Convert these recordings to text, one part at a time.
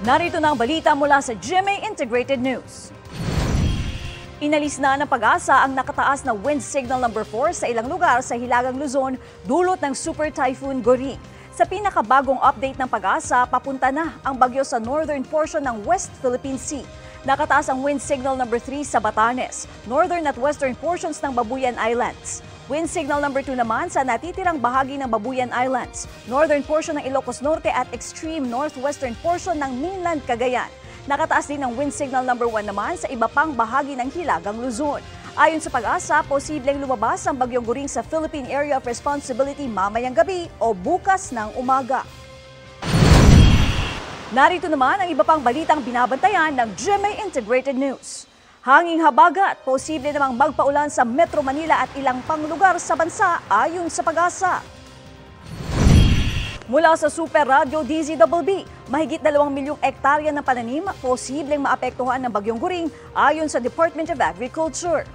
Narito na ang balita mula sa GMA Integrated News. Inalis na ng Pag-asa ang nakataas na wind signal number 4 sa ilang lugar sa Hilagang Luzon dulot ng Super Typhoon Goring. Sa pinakabagong update ng Pag-asa, papunta na ang bagyo sa northern portion ng West Philippine Sea. Nakataas ang wind signal number 3 sa Batanes, northern at western portions ng Babuyan Islands. Wind signal number 2 naman sa natitirang bahagi ng Babuyan Islands, northern portion ng Ilocos Norte at extreme northwestern portion ng mainland Cagayan. Nakataas din ang wind signal number 1 naman sa iba pang bahagi ng Hilagang Luzon. Ayon sa Pag-asa, posibleng lumabas ang bagyong Goring sa Philippine Area of Responsibility mamayang gabi o bukas ng umaga. Narito naman ang iba pang balitang binabantayan ng GMA Integrated News. Hanging habagat, posible namang magpaulan sa Metro Manila at ilang pang lugar sa bansa ayon sa Pag-asa. Mula sa Super Radio DZBB, mahigit 2 milyong ektarya ng pananim posibleng maapektuhan ng bagyong Goring ayon sa Department of Agriculture.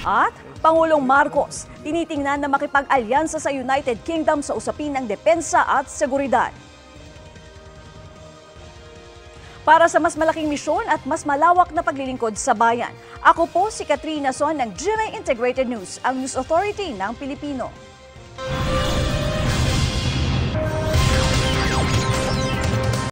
At Pangulong Marcos, tinitingnan na makipag-alyansa sa United Kingdom sa usapin ng depensa at seguridad. Para sa mas malaking misyon at mas malawak na paglilingkod sa bayan, ako po si Katrina Son ng GMA Integrated News, ang News Authority ng Pilipino.